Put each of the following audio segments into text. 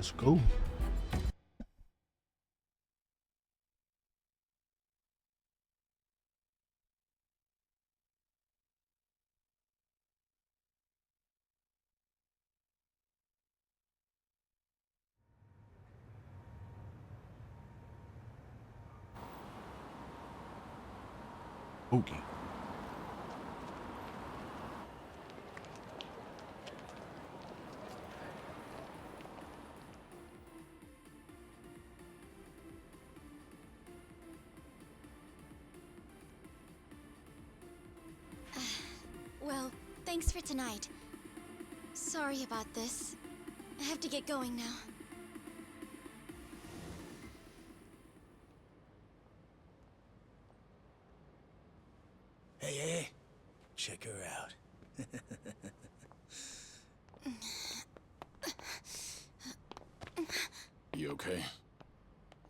Let's go. Okay. Well, thanks for tonight. Sorry about this. I have to get going now. Hey, check her out. You okay?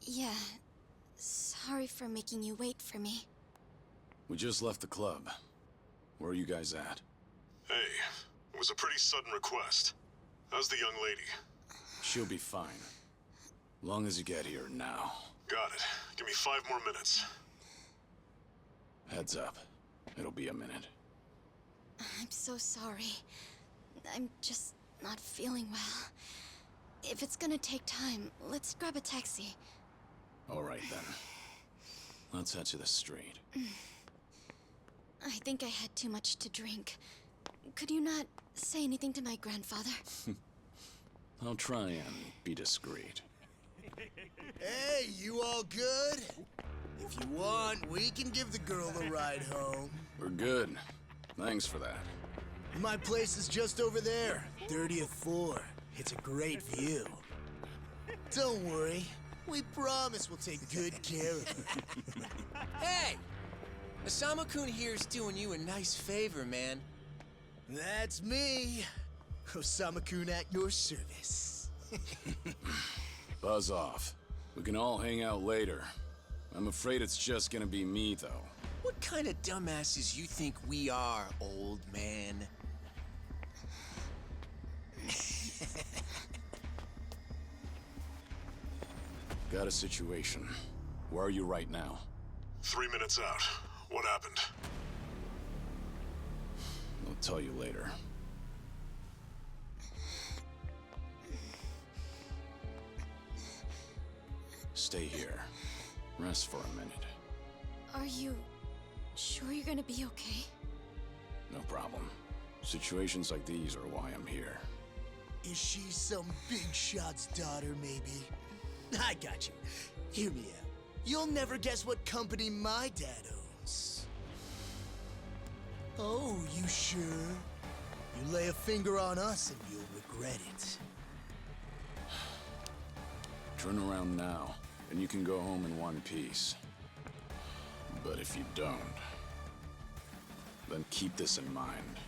Yeah. Sorry for making you wait for me. We just left the club. Where are you guys at? Hey, it was a pretty sudden request. How's the young lady? She'll be fine. Long as you get here now. Got it. Give me 5 more minutes. Heads up. It'll be a minute. I'm so sorry. I'm just not feeling well. If it's gonna take time, let's grab a taxi. All right then. Let's head to the street. I think I had too much to drink. Could you not say anything to my grandfather? I'll try and be discreet. Hey, you all good? If you want, we can give the girl a ride home. We're good. Thanks for that. My place is just over there, 30th floor. It's a great view. Don't worry, we promise we'll take good care of her. Hey! Osama-kun here's doing you a nice favor, man. That's me, Osama-kun at your service. Buzz off. We can all hang out later. I'm afraid it's just gonna be me, though. What kind of dumbasses you think we are, old man? Got a situation. Where are you right now? 3 minutes out. What happened? I'll tell you later. Stay here. Rest for a minute. Are you sure you're gonna be okay? No problem. Situations like these are why I'm here. Is she some big shot's daughter, maybe? I got you. Hear me out. You'll never guess what company my dad owns. Oh, you sure? You lay a finger on us and you'll regret it. Turn around now, and you can go home in one piece. But if you don't, then keep this in mind.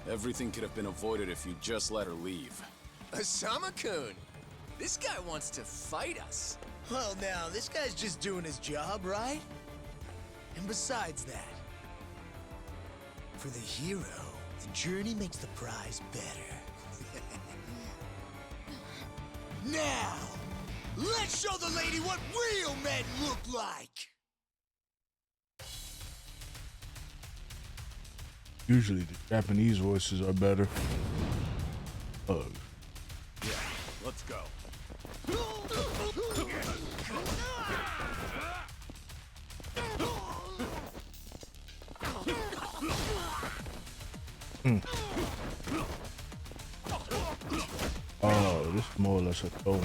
Everything could have been avoided if you just let her leave. Osama-kun! This guy wants to fight us. Well, now, this guy's just doing his job, right? And besides that, for the hero, the journey makes the prize better. Now, let's show the lady what real men look like! Usually the Japanese voices are better. Yeah, let's go. Oh, this is more or less a throw up.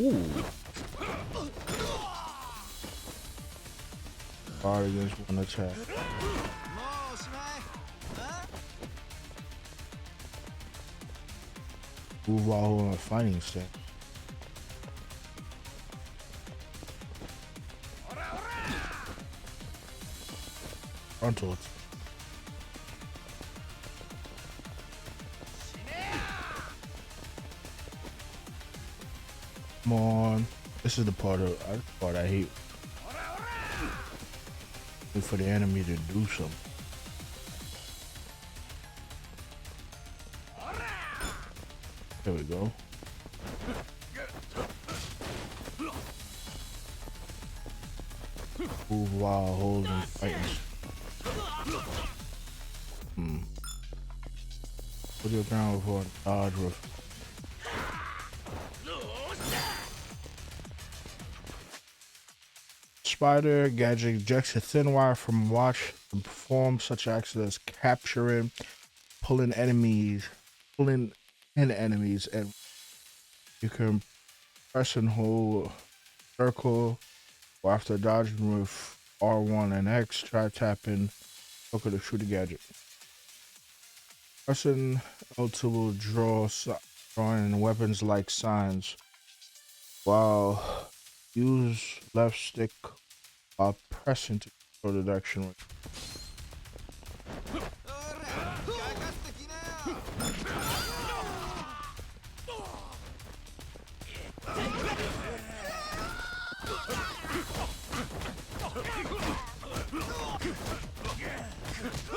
Ooh. Guard against one attack. Move while holding a fighting stance. Frontal attack. Come on. This is the part I hate. Wait for the enemy to do something. There we go. Move while holding fighting. Put your ground before dodge with. Spider gadget ejects a thin wire from watch to perform such acts as capturing, pulling in enemies, and you can press and hold circle, or after dodging with R1 and X, try tapping circle to shoot the gadget. Pressing L2 will drawing weapons like signs, while use left stick while pressing to control the direction.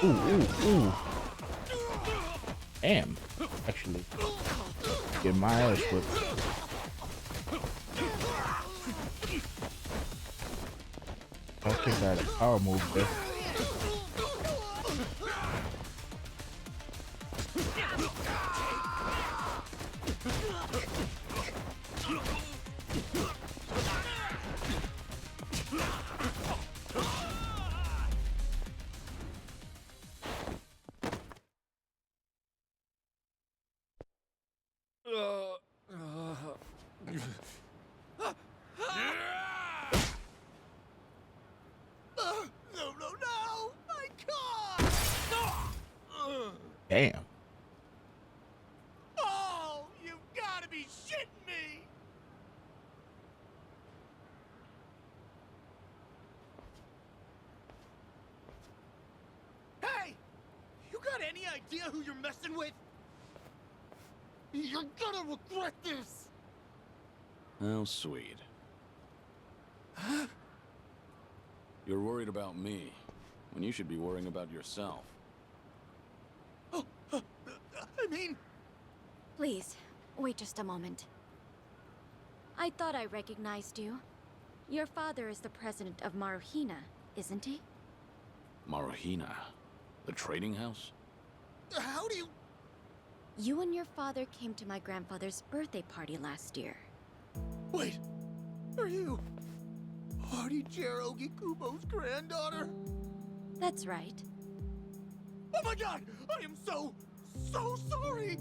Ooh. Damn. Actually, get my ass whipped. I think I had a power move there. No! My car! Damn. Oh, you've got to be shitting me! Hey! You got any idea who you're messing with? You're gonna regret this! How sweet. You're worried about me, when you should be worrying about yourself. I mean... Please, wait just a moment. I thought I recognized you. Your father is the president of Maruhina, isn't he? Maruhina? The trading house? How do you... You and your father came to my grandfather's birthday party last year. Wait, are you... Artie-Jero Kubo's granddaughter? That's right. Oh my god! I am so sorry!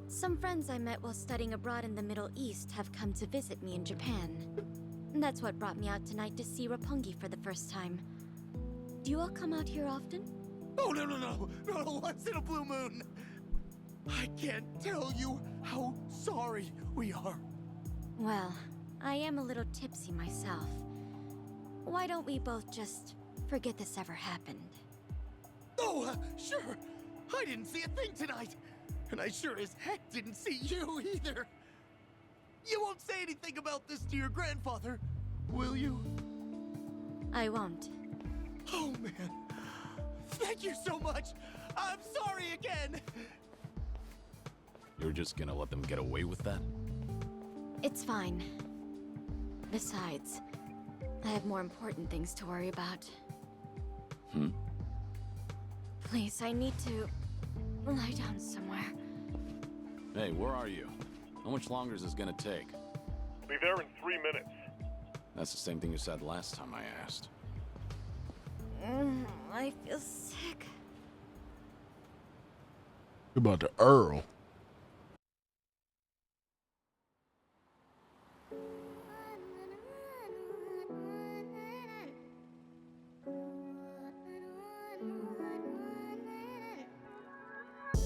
Some friends I met while studying abroad in the Middle East have come to visit me in Japan. That's what brought me out tonight to see Roppongi for the first time. Do you all come out here often? Oh, no, once in a blue moon! I can't tell you how sorry we are. Well, I am a little tipsy myself. Why don't we both just forget this ever happened? Oh, sure. I didn't see a thing tonight. And I sure as heck didn't see you either. You won't say anything about this to your grandfather, will you? I won't. Oh, man. Thank you so much. I'm sorry again. You're just gonna let them get away with that? It's fine. Besides, I have more important things to worry about. Please, I need to lie down somewhere. Hey, where are you? How much longer is this gonna take? Be there in 3 minutes. That's the same thing you said last time I asked. I feel sick. You're about to Earl.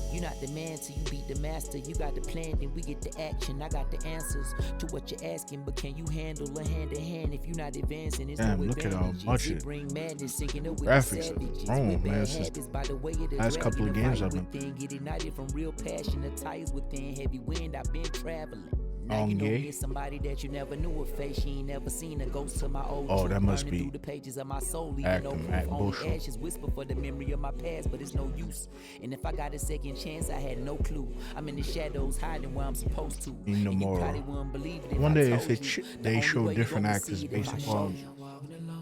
You're not the man till you beat the master. You got the plan, then we get the action. I got the answers to what you're asking, but can you handle a hand to hand if you're not advancing? It's Damn, no look at how advantage. much It it- bring madness, sinking up with graphics the have savages. grown, With man, bad since habits by the way of the last couple of games I've been within, get ignited from real passion. The tires within heavy wind. I've been traveling. Now you know Onge. me as somebody that you never knew a face. You ain't never seen a ghost to my old Oh, truth, that must burning be through the pages of my soul, leaving no acting proof. Matt Only Bushel. ashes whisper for the memory of my past, but it's no use. And if I got a second chance, I had no clue. I'm in the shadows, hiding where I'm supposed to. In the And you moral. probably wouldn't believe it if I wonder I if told it you. The they only show way you different gonna actors see it based if I show upon you.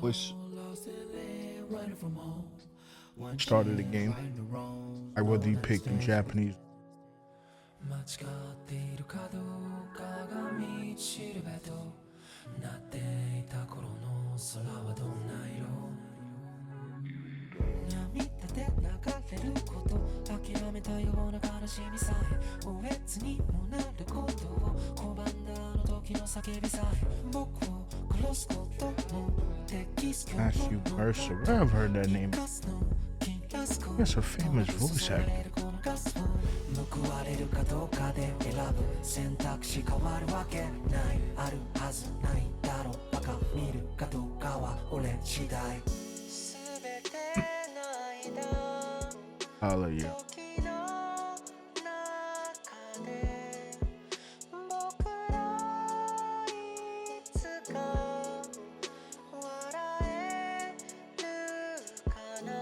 which started the game. Like whether you pick the Japanese. 間違っているかどうかが道しるべとなっていた頃の空はどんな色涙で流れること諦めたような悲しみさえおえつにもなることを拒んだあの時の叫びさえ僕を殺すこともできそう Matthew Mercer. Where I've heard that name. That's a famous voice actor. 報われるかどうかで選ぶ選択肢変わるわけないあるはずないだろうバカ見るかどうかは俺次第全ての間 Hallelujah. 時の中で僕らいつか笑えるかな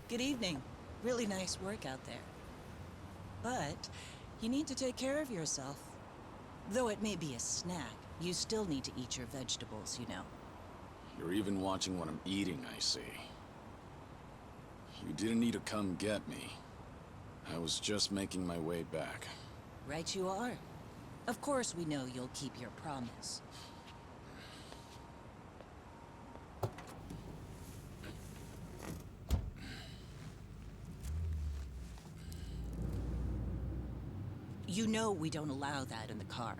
Good evening. Really nice work out there. But you need to take care of yourself. Though it may be a snack, you still need to eat your vegetables, you know. You're even watching what I'm eating, I see. You didn't need to come get me. I was just making my way back. Right you are. Of course we know you'll keep your promise. You know we don't allow that in the car.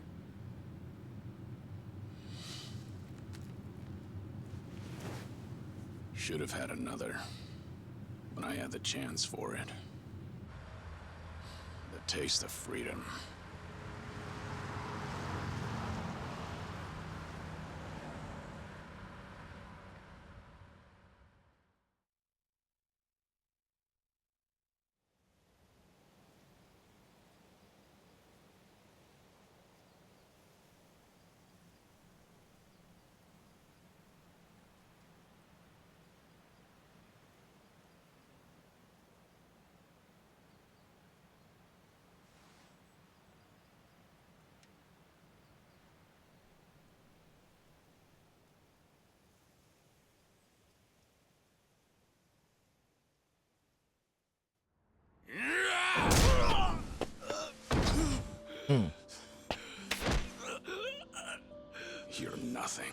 Should have had another. When I had the chance for it. The taste of freedom. You're nothing.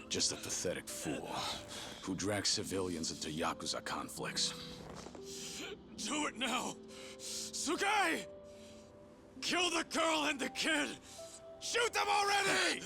Just a pathetic fool who drags civilians into Yakuza conflicts. Do it now! Sugai! Kill the girl and the kid! Shoot them already!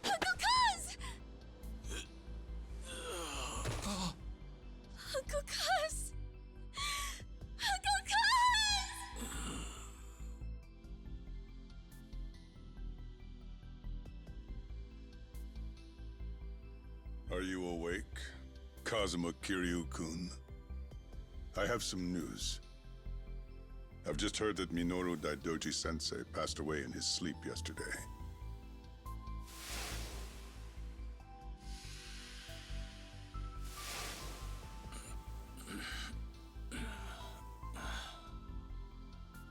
Uncle Kaz! Uncle Kaz! Uncle Kaz! Are you awake, Kazuma Kiryu-kun? I have some news. I've just heard that Minoru Daidoji-sensei passed away in his sleep yesterday.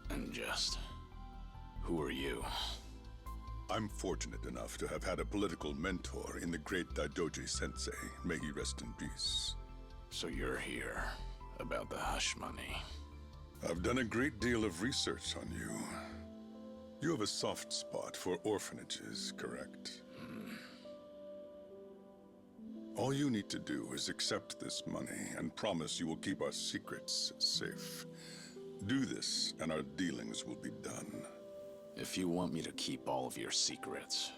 And just... who are you? I'm fortunate enough to have had a political mentor in the great Daidoji-sensei. May he rest in peace. So you're here about the hush money. I've done a great deal of research on you. You have a soft spot for orphanages, correct? All you need to do is accept this money and promise you will keep our secrets safe. Do this, and our dealings will be done. If you want me to keep all of your secrets,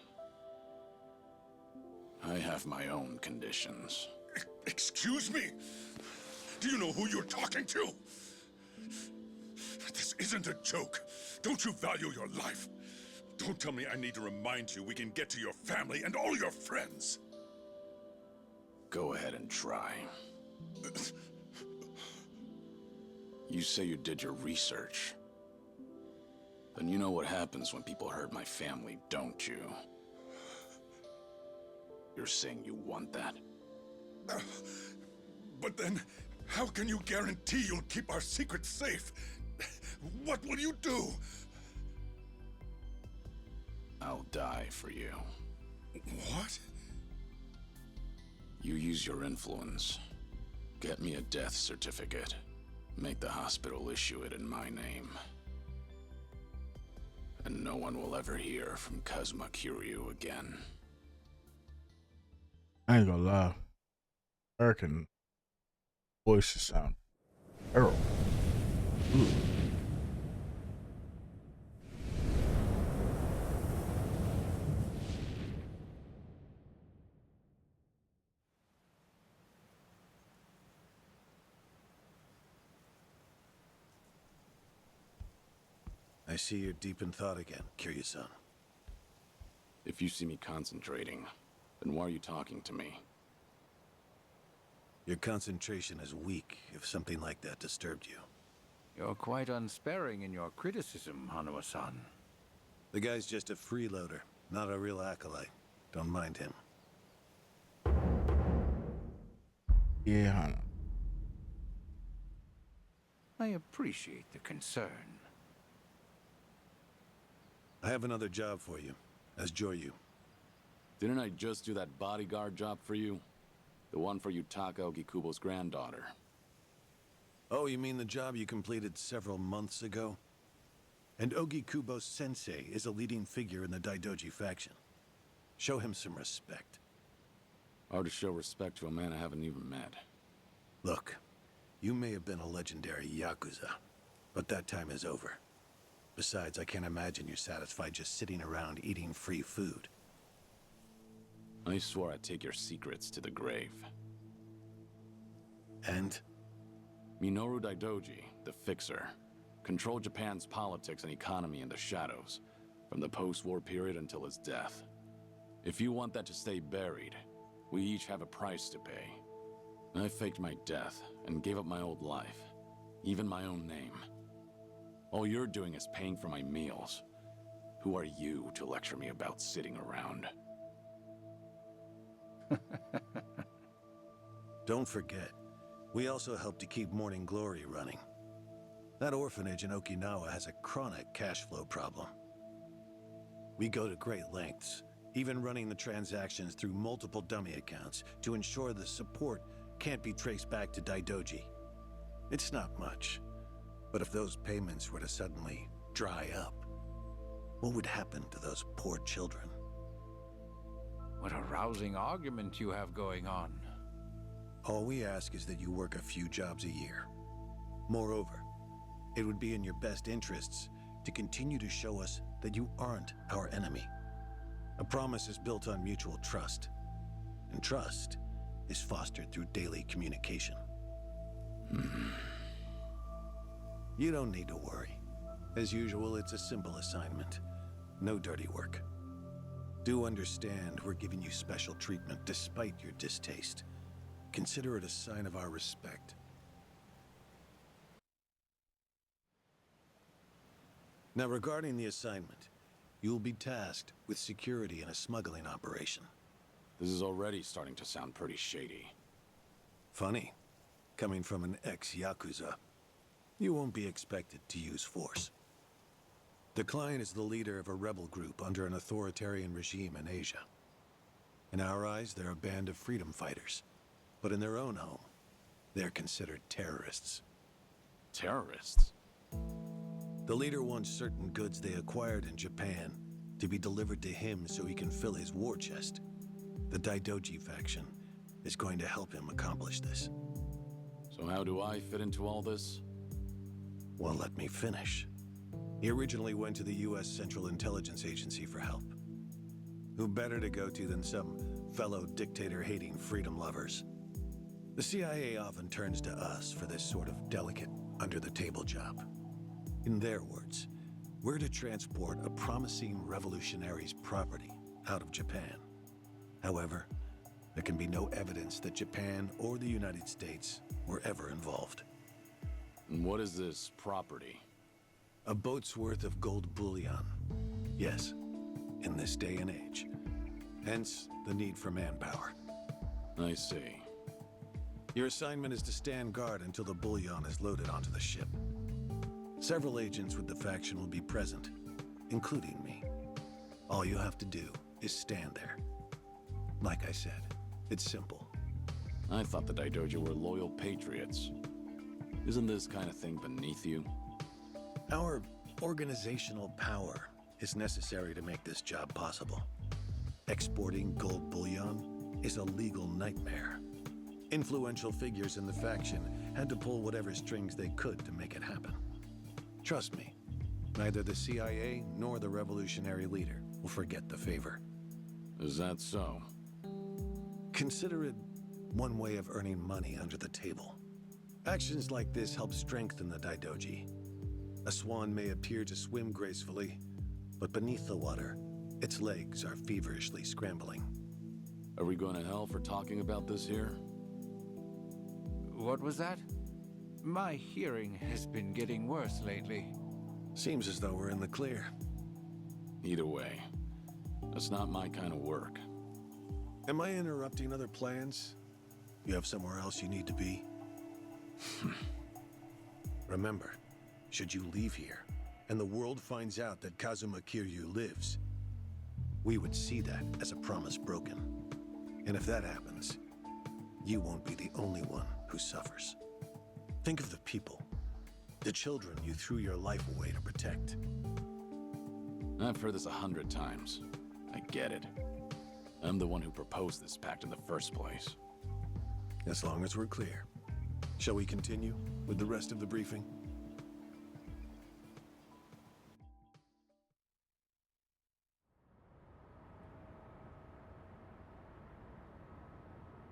I have my own conditions. Excuse me? Do you know who you're talking to? This isn't a joke. Don't you value your life? Don't tell me I need to remind you we can get to your family and all your friends. Go ahead and try. You say you did your research. Then you know what happens when people hurt my family, don't you? You're saying you want that? But then, how can you guarantee you'll keep our secrets safe? What will you do? I'll die for you. What? You use your influence. Get me a death certificate. Make the hospital issue it in my name. And no one will ever hear from Kazuma Kiryu again. I ain't gonna lie. American voices sound terrible. Ooh. I see you're deep in thought again, Kiryu-san. If you see me concentrating, then why are you talking to me? Your concentration is weak if something like that disturbed you. You're quite unsparing in your criticism, Hanuma-san. The guy's just a freeloader, not a real acolyte. Don't mind him. Yeah, Hana. I appreciate the concern. I have another job for you, as Joryu. Didn't I just do that bodyguard job for you? The one for Yutaka Ogikubo's granddaughter. Oh, you mean the job you completed several months ago? And Ogikubo Sensei is a leading figure in the Daidoji faction. Show him some respect. Hard to show respect to a man I haven't even met. Look, you may have been a legendary Yakuza, but that time is over. Besides, I can't imagine you're satisfied just sitting around eating free food. I swore I'd take your secrets to the grave. And? Minoru Daidoji, the Fixer, controlled Japan's politics and economy in the shadows, from the post-war period until his death. If you want that to stay buried, we each have a price to pay. I faked my death and gave up my old life, even my own name. All you're doing is paying for my meals. Who are you to lecture me about sitting around? Don't forget, we also help to keep Morning Glory running. That orphanage in Okinawa has a chronic cash flow problem. We go to great lengths, even running the transactions through multiple dummy accounts to ensure the support can't be traced back to Daidoji. It's not much, but if those payments were to suddenly dry up, what would happen to those poor children? What a rousing argument you have going on. All we ask is that you work a few jobs a year. Moreover, it would be in your best interests to continue to show us that you aren't our enemy. A promise is built on mutual trust, and trust is fostered through daily communication. You don't need to worry. As usual, it's a simple assignment. No dirty work. Do understand we're giving you special treatment despite your distaste. Consider it a sign of our respect. Now, regarding the assignment, you'll be tasked with security in a smuggling operation. This is already starting to sound pretty shady. Funny, coming from an ex-Yakuza. You won't be expected to use force. The client is the leader of a rebel group under an authoritarian regime in Asia. In our eyes, they're a band of freedom fighters. But in their own home, they're considered terrorists. Terrorists? The leader wants certain goods they acquired in Japan to be delivered to him so he can fill his war chest. The Daidoji faction is going to help him accomplish this. So how do I fit into all this? Well, let me finish. He originally went to the U.S. Central Intelligence Agency for help. Who better to go to than some fellow dictator-hating freedom lovers? The CIA often turns to us for this sort of delicate, under-the-table job. In their words, we're to transport a promising revolutionary's property out of Japan. However, there can be no evidence that Japan or the United States were ever involved. And what is this property? A boat's worth of gold bullion. Yes, in this day and age. Hence, the need for manpower. I see. Your assignment is to stand guard until the bullion is loaded onto the ship. Several agents with the faction will be present, including me. All you have to do is stand there. Like I said, it's simple. I thought the Daidoji were loyal patriots. Isn't this kind of thing beneath you? Our organizational power is necessary to make this job possible. Exporting gold bullion is a legal nightmare. Influential figures in the faction had to pull whatever strings they could to make it happen. Trust me, neither the CIA nor the revolutionary leader will forget the favor. Is that so? Consider it one way of earning money under the table. Actions like this help strengthen the Daidoji. A swan may appear to swim gracefully, but beneath the water, its legs are feverishly scrambling. Are we going to hell for talking about this here? What was that? My hearing has been getting worse lately. Seems as though we're in the clear. Either way, that's not my kind of work. Am I interrupting other plans? You have somewhere else you need to be? Remember, should you leave here, and the world finds out that Kazuma Kiryu lives, we would see that as a promise broken. And if that happens, you won't be the only one who suffers. Think of the people, the children you threw your life away to protect. I've heard this 100 times. I get it. I'm the one who proposed this pact in the first place. As long as we're clear. Shall we continue with the rest of the briefing?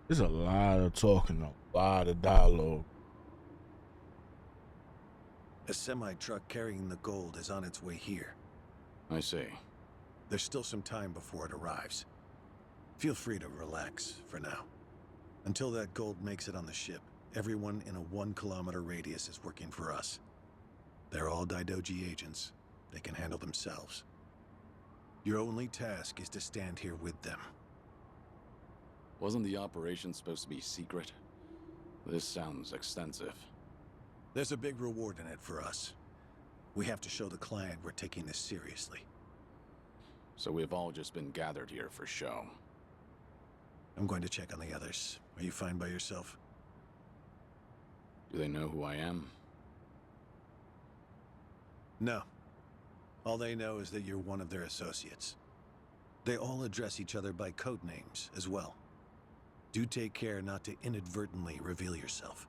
There's a lot of talking, a lot of dialogue. A semi-truck carrying the gold is on its way here. I see. There's still some time before it arrives. Feel free to relax for now. Until that gold makes it on the ship, everyone in a 1-kilometer radius is working for us. They're all Daidoji agents. They can handle themselves. Your only task is to stand here with them. Wasn't the operation supposed to be secret? This sounds extensive. There's a big reward in it for us. We have to show the client we're taking this seriously. So we've all just been gathered here for show. I'm going to check on the others. Are you fine by yourself? Do they know who I am? No. All they know is that you're one of their associates. They all address each other by code names as well. Do take care not to inadvertently reveal yourself.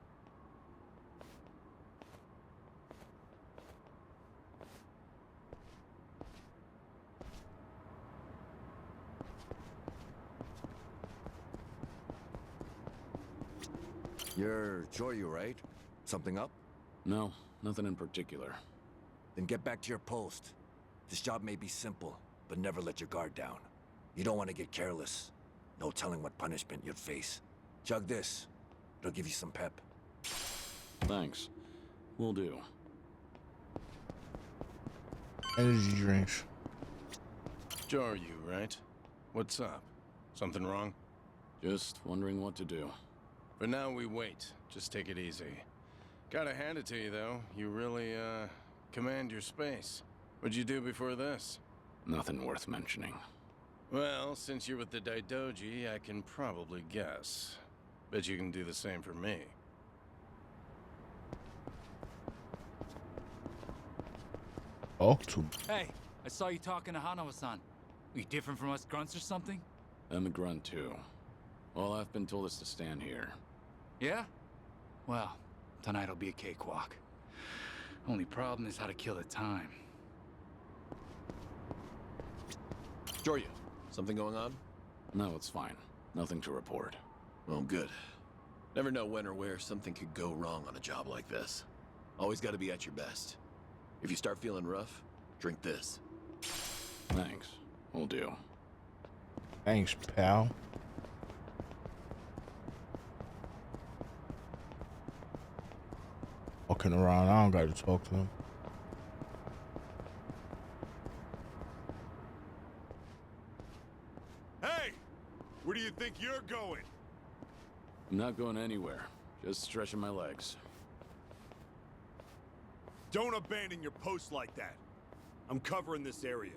You're Joryu, right? Something up? No, nothing in particular. Then get back to your post. This job may be simple, but never let your guard down. You don't want to get careless. No telling what punishment you'd face. Chug this. It'll give you some pep. Thanks. Will do. Energy drinks. Joryu, right? What's up? Something wrong? Just wondering what to do. For now, we wait. Just take it easy. Gotta hand it to you, though. You really, command your space. What'd you do before this? Nothing worth mentioning. Well, since you're with the Daidoji, I can probably guess. Bet you can do the same for me. Talk to me. Hey, I saw you talking to Hanawa-san. Are you different from us grunts or something? I'm a grunt too. Well, I've been told us to stand here. Yeah? Well, tonight'll be a cakewalk. Only problem is how to kill the time. Joryu, something going on? No, it's fine. Nothing to report. Oh, good. Never know when or where something could go wrong on a job like this. Always gotta be at your best. If you start feeling rough, drink this. Thanks. Will do. Thanks, pal. Walking around, I don't got to talk to him. Hey! Where do you think you're going? I'm not going anywhere. Just stretching my legs. Don't abandon your post like that. I'm covering this area.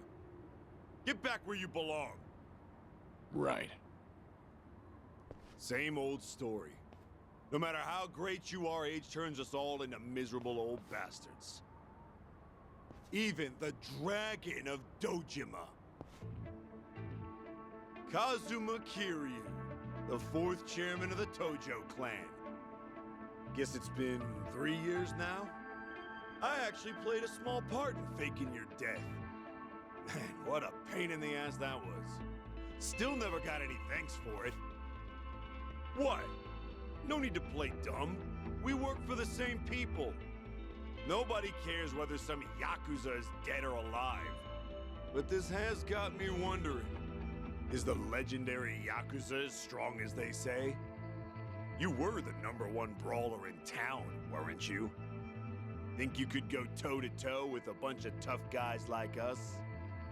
Get back where you belong. Right. Same old story. No matter how great you are, age turns us all into miserable old bastards. Even the Dragon of Dojima. Kazuma Kiryu, the 4th chairman of the Tojo clan. Guess it's been 3 years now? I actually played a small part in faking your death. Man, what a pain in the ass that was. Still never got any thanks for it. What? No need to play dumb. We work for the same people. Nobody cares whether some Yakuza is dead or alive. But this has got me wondering. Is the legendary Yakuza as strong as they say? You were the #1 brawler in town, weren't you? Think you could go toe-to-toe with a bunch of tough guys like us?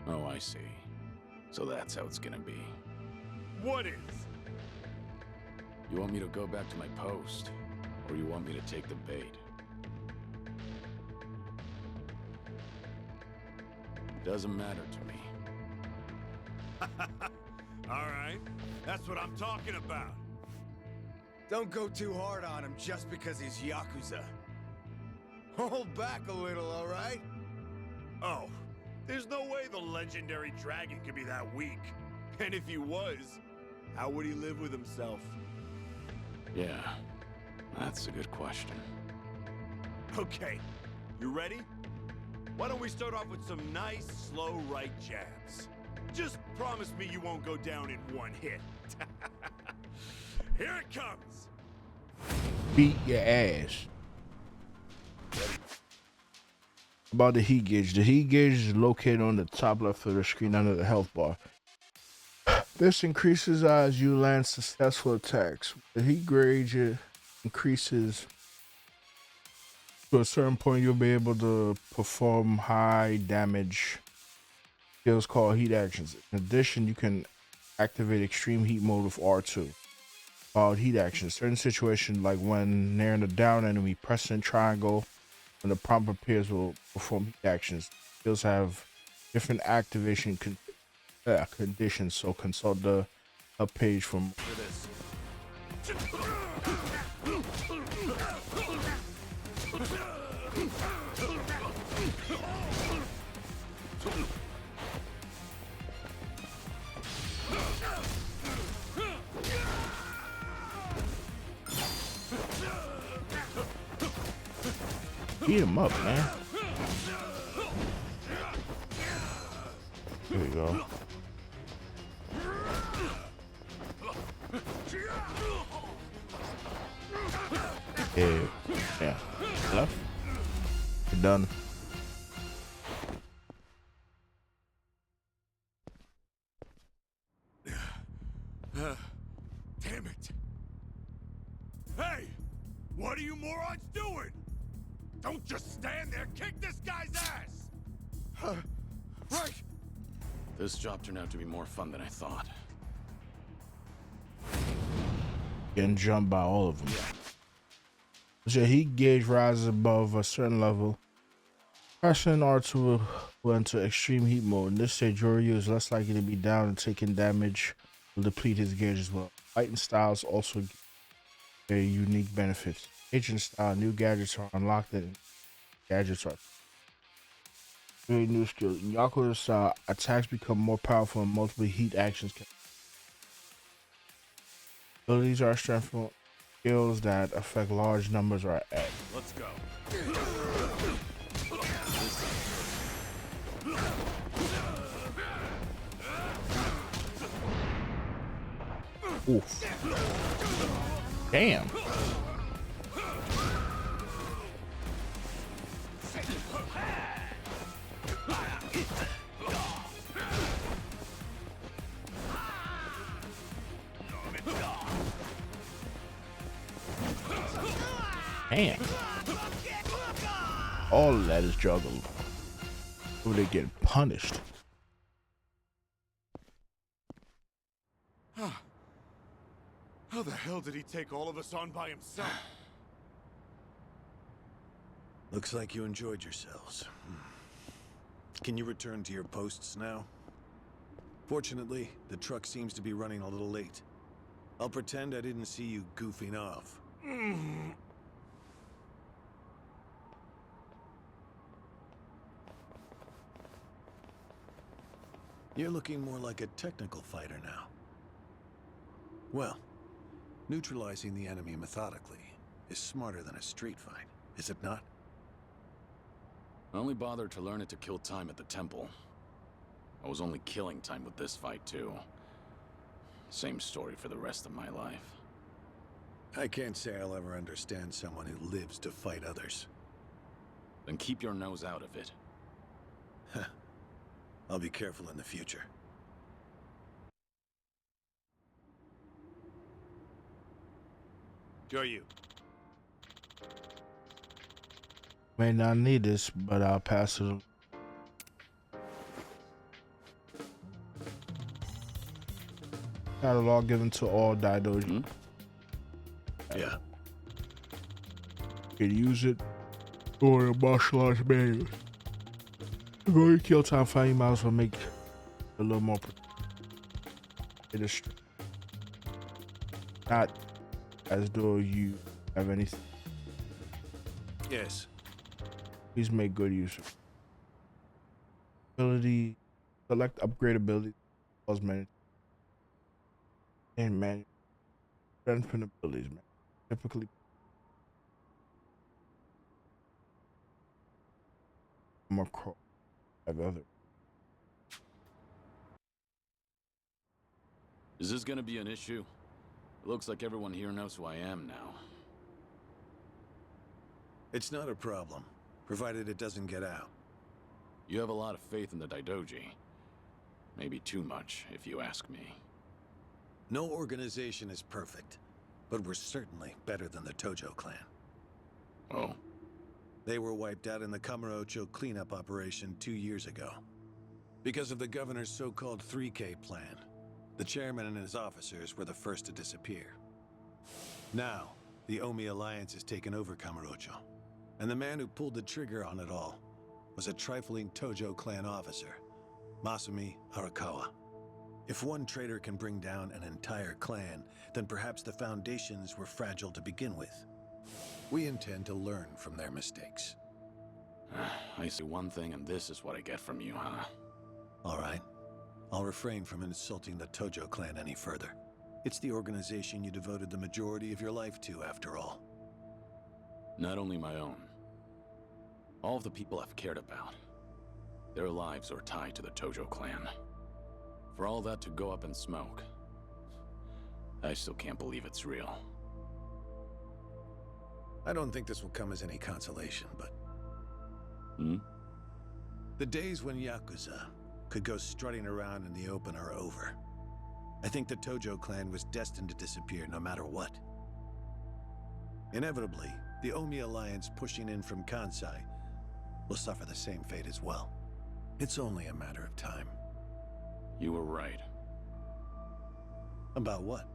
Oh, I see. So that's how it's gonna be. What is? You want me to go back to my post? Or you want me to take the bait? Doesn't matter to me. Alright, that's what I'm talking about. Don't go too hard on him just because he's Yakuza. Hold back a little, alright? Oh, there's no way the legendary dragon could be that weak. And if he was, how would he live with himself? Yeah, that's a good question. Okay, you ready? Why don't we start off with some nice, slow right jabs? Just promise me you won't go down in one hit. Here it comes! Beat your ass. About the heat gauge. The heat gauge is located on the top left of the screen under the health bar. This increases as you land successful attacks. The heat gauge increases to a certain point. You'll be able to perform high damage skills called heat actions. In addition, you can activate extreme heat mode with R2. Called heat actions. Certain situations like when near the down enemy, pressing triangle when the prompt appears will perform heat actions. Skills have different activation conditions, so consult the page from beat him up, man. Here we go. Yeah. Left. You're done. Damn it. Hey! What are you morons doing? Don't just stand there, kick this guy's ass! Right! This job turned out to be more fun than I thought. Getting jumped by all of them. As your heat gauge rises above a certain level, pressing R2 will enter extreme heat mode. In this stage, Joryu is less likely to be down and taking damage will deplete his gauge as well. Fighting styles also give very unique benefits. Agent style, new gadgets are unlocked and gadgets are very new skills. In Yakuza style, attacks become more powerful and multiple heat actions can. Abilities are strengthful. Skills that affect large numbers are X. Let's go. Oof. Damn. Damn. All of that is juggled. Or they getting punished. How the hell did he take all of us on by himself? Looks like you enjoyed yourselves. Can you return to your posts now? Fortunately, the truck seems to be running a little late. I'll pretend I didn't see you goofing off. You're looking more like a technical fighter now. Well, neutralizing the enemy methodically is smarter than a street fight, is it not? I only bothered to learn it to kill time at the temple. I was only killing time with this fight, too. Same story for the rest of my life. I can't say I'll ever understand someone who lives to fight others. Then keep your nose out of it. I'll be careful in the future. Joyu. May not need this, but I'll pass it. Catalog given to all Daidoji. Yeah. You can use it for the martial arts manuals. Before you kill time fighting, you might as well make it a little more. It is not as though you have anything. Yes. Please make good use of it. Ability, select upgrade ability, plus manage. And manual. Strengthen abilities, man. Typically. I'm a crow. Have other. Is this gonna be an issue? It looks like everyone here knows who I am now. It's not a problem, provided it doesn't get out. You have a lot of faith in the Daidoji. Maybe too much, if you ask me. No organization is perfect, but we're certainly better than the Tojo clan. Oh? They were wiped out in the Kamurocho cleanup operation 2 years ago. Because of the governor's so-called 3K plan, the chairman and his officers were the first to disappear. Now, the Omi Alliance has taken over Kamurocho, and the man who pulled the trigger on it all was a trifling Tojo clan officer, Masumi Arakawa. If one traitor can bring down an entire clan, then perhaps the foundations were fragile to begin with. We intend to learn from their mistakes. I see one thing, and this is what I get from you, huh? All right. I'll refrain from insulting the Tojo clan any further. It's the organization you devoted the majority of your life to, after all. Not only my own. All of the people I've cared about. Their lives are tied to the Tojo clan. For all that to go up in smoke, I still can't believe it's real. I don't think this will come as any consolation, but... The days when Yakuza could go strutting around in the open are over. I think the Tojo clan was destined to disappear no matter what. Inevitably, the Omi Alliance pushing in from Kansai will suffer the same fate as well. It's only a matter of time. You were right. About what?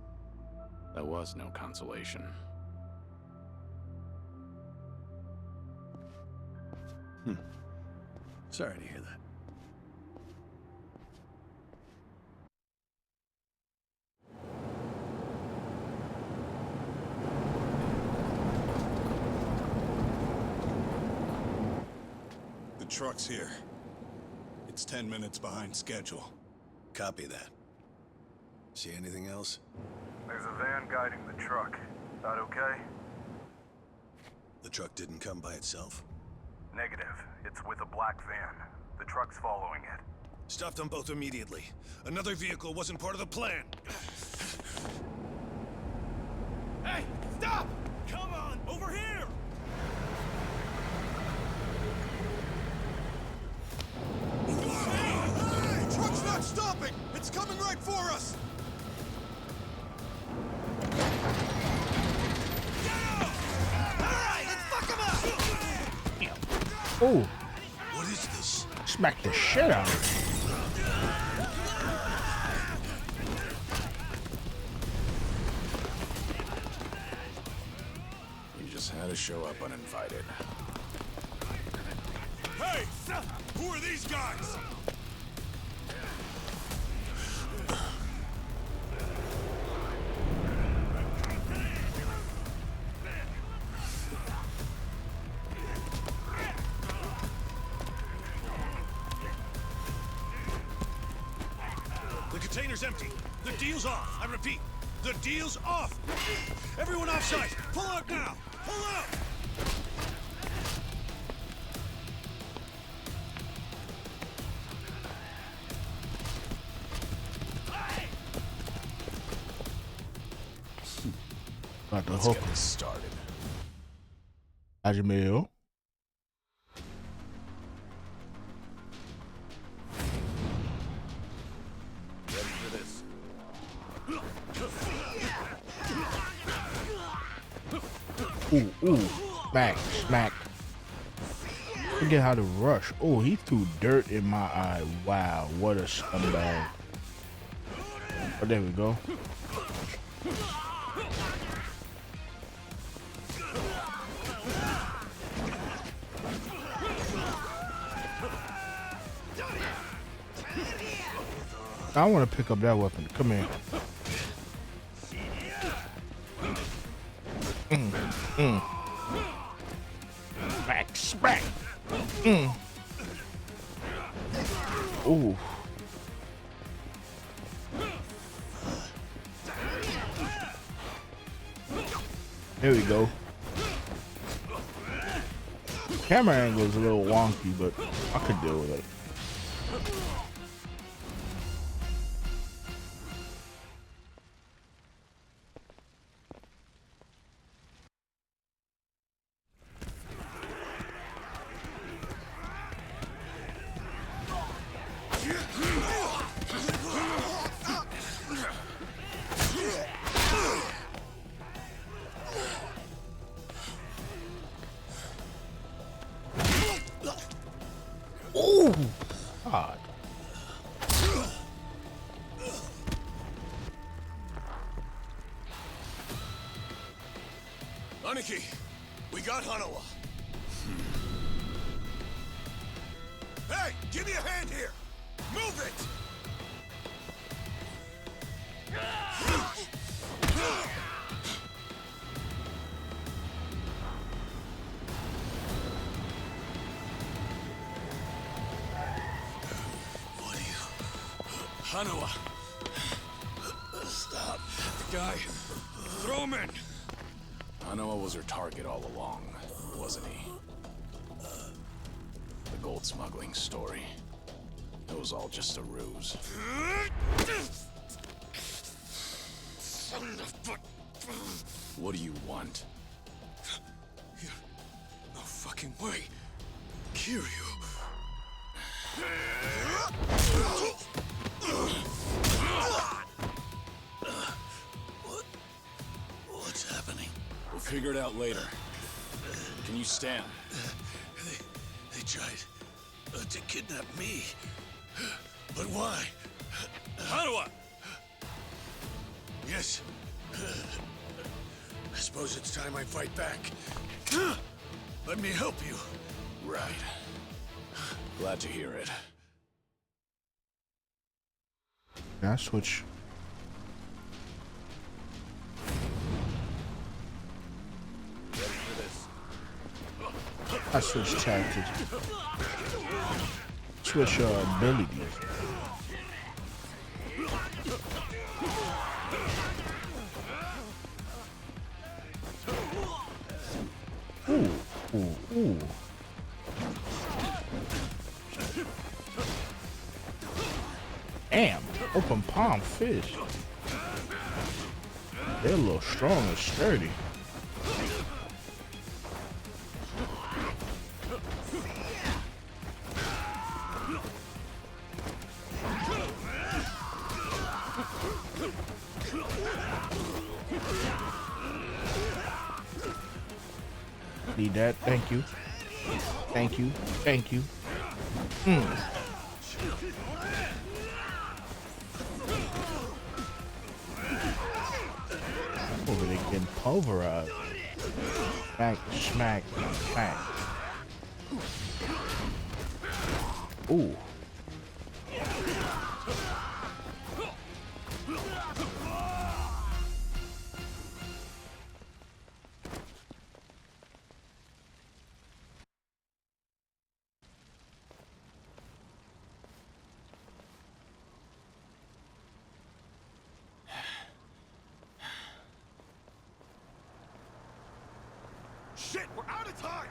There was no consolation. Sorry to hear that. The truck's here. It's 10 minutes behind schedule. Copy that. See anything else? There's a van guiding the truck. That okay? The truck didn't come by itself? Negative. It's with a black van. The truck's following it. Stop them both immediately. Another vehicle wasn't part of the plan. Hey, stop! Come on, over here! Hey! Truck's not stopping! It's coming right for us! Oh, What is this? smack the shit out of it. You just had to show up uninvited. Hey! Who are these guys? The container's empty. The deal's off. I repeat, the deal's off. Everyone offside. Pull out now. Pull out. Got the Let's hook. get this started. Ajimeo. Ready for this? Ooh, smack, smack. Forget how to rush. Oh, he threw dirt in my eye. Wow, what a scumbag. Oh, there we go. I want to pick up that weapon. Come here. Smack, smack. Ooh. There we go. Camera angle is a little wonky, but I could deal with it. Ooh, God. Aniki, we got Hanawa. Hey, give me a hand here. Move it. Hanawa! Stop. The guy. Throw him in! Hanawa was her target all along, wasn't he? The gold smuggling story. It was all just a ruse. Son of a... What do you want? No fucking way. Kiryu. What's happening? We'll figure it out later. Can you stand? They tried to kidnap me. But why? Hanawa! Yes. I suppose it's time I fight back. Let me help you. Right. Glad to hear it. Can I switch? Ready for this? I switch tactics. Switch abilities. Damn, open palm fist. They're a little strong and sturdy. Need that. Thank you. Thank you. Thank you. Over there getting pulverized. Smack, smack, smack. Ooh. Shit, we're out of time!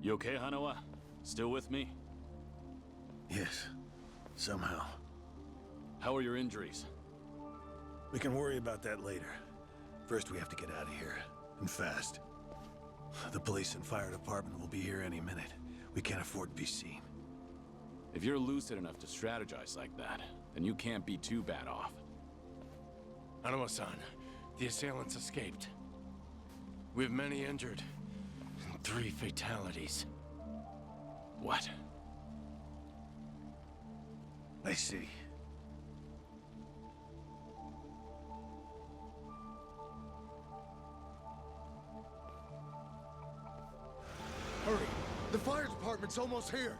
You okay, Hanawa? Still with me? Yes, somehow. How are your injuries? We can worry about that later. First, we have to get out of here, and fast. The police and fire department will be here any minute. We can't afford to be seen. If you're lucid enough to strategize like that, then you can't be too bad off. Hanawa-san, the assailants escaped. We have many injured, and 3 fatalities. What? I see. Hurry! The fire department's almost here!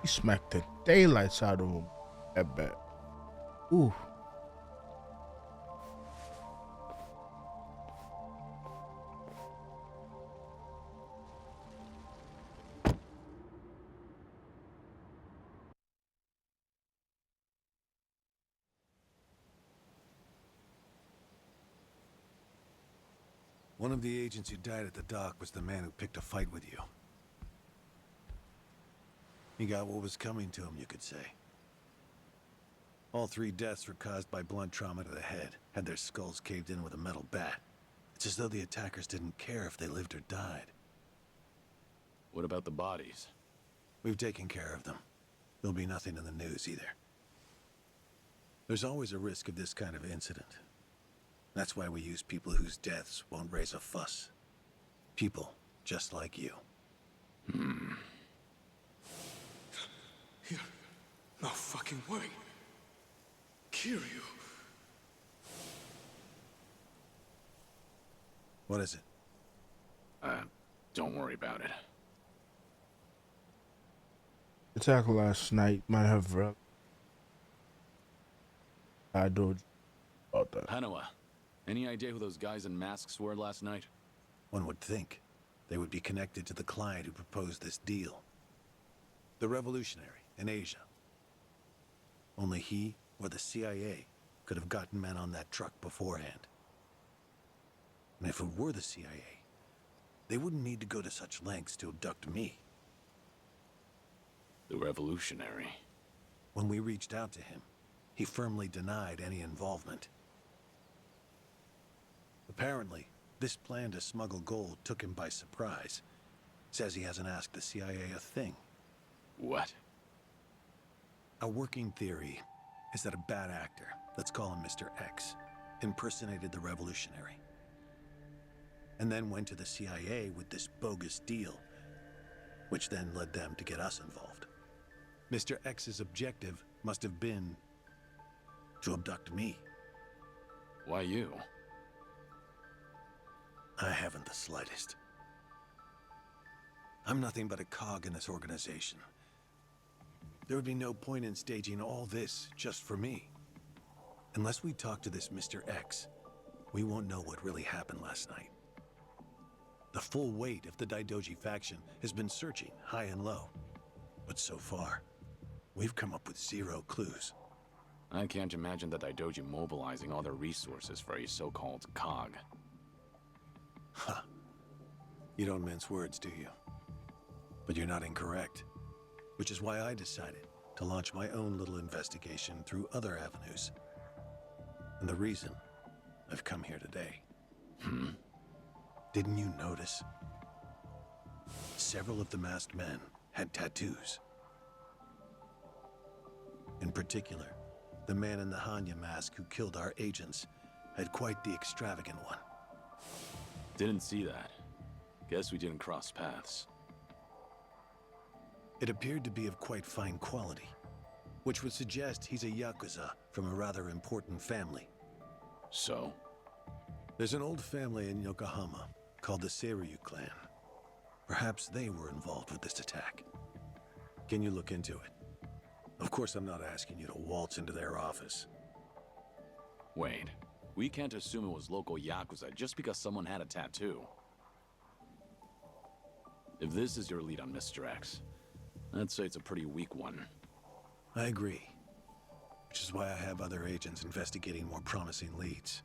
He smacked the daylights out of him. I bet. Ooh. One of the agents who died at the dock was the man who picked a fight with you. He got what was coming to him, you could say. All 3 deaths were caused by blunt trauma to the head, had their skulls caved in with a metal bat. It's as though the attackers didn't care if they lived or died. What about the bodies? We've taken care of them. There'll be nothing in the news either. There's always a risk of this kind of incident. That's why we use people whose deaths won't raise a fuss. People just like you. No fucking way. Kiryu. What is it? Don't worry about it. The attack last night might have I do about that. Hanawa, any idea who those guys in masks were last night? One would think they would be connected to the client who proposed this deal. The revolutionary in Asia. Only he or the CIA could have gotten men on that truck beforehand. And if it were the CIA, they wouldn't need to go to such lengths to abduct me. The revolutionary. When we reached out to him, he firmly denied any involvement. Apparently, this plan to smuggle gold took him by surprise. Says he hasn't asked the CIA a thing. What? A working theory is that a bad actor, let's call him Mr. X, impersonated the revolutionary. And then went to the CIA with this bogus deal, which then led them to get us involved. Mr. X's objective must have been to abduct me. Why you? I haven't the slightest. I'm nothing but a cog in this organization. There would be no point in staging all this just for me. Unless we talk to this Mr. X, we won't know what really happened last night. The full weight of the Daidoji faction has been searching high and low. But so far, we've come up with 0 clues. I can't imagine the Daidoji mobilizing all their resources for a so-called cog. Huh. You don't mince words, do you? But you're not incorrect. Which is why I decided to launch my own little investigation through other avenues. And the reason I've come here today. Didn't you notice? Several of the masked men had tattoos. In particular, the man in the Hanya mask who killed our agents had quite the extravagant one. Didn't see that. Guess we didn't cross paths. It appeared to be of quite fine quality, which would suggest he's a Yakuza from a rather important family. So? There's an old family in Yokohama called the Seiryu clan. Perhaps they were involved with this attack. Can you look into it? Of course, I'm not asking you to waltz into their office. Wait, we can't assume it was local Yakuza just because someone had a tattoo. If this is your lead on Mr. X, I'd say it's a pretty weak one. I agree. Which is why I have other agents investigating more promising leads.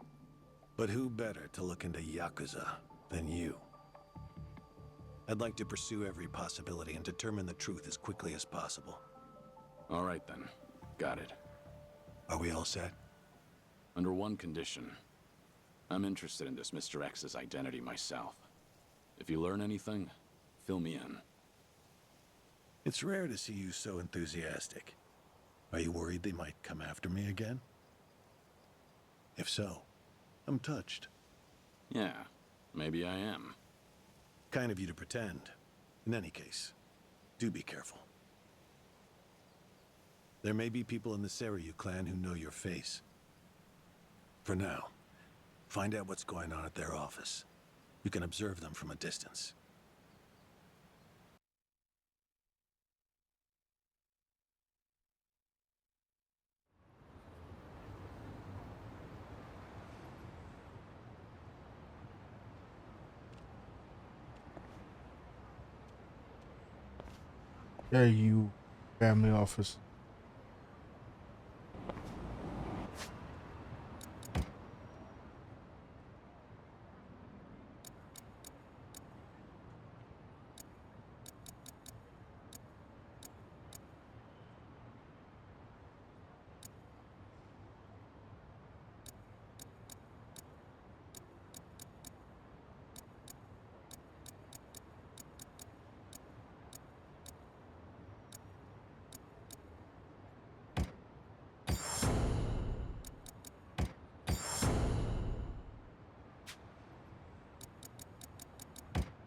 But who better to look into Yakuza than you? I'd like to pursue every possibility and determine the truth as quickly as possible. All right then. Got it. Are we all set? Under one condition. I'm interested in this Mr. X's identity myself. If you learn anything, fill me in. It's rare to see you so enthusiastic. Are you worried they might come after me again? If so, I'm touched. Yeah, maybe I am. Kind of you to pretend. In any case, do be careful. There may be people in the Seiryu clan who know your face. For now, find out what's going on at their office. You can observe them from a distance. Yeah, you family office.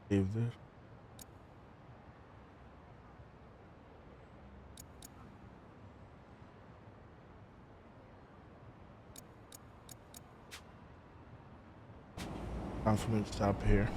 Save this. Time for me to stop here.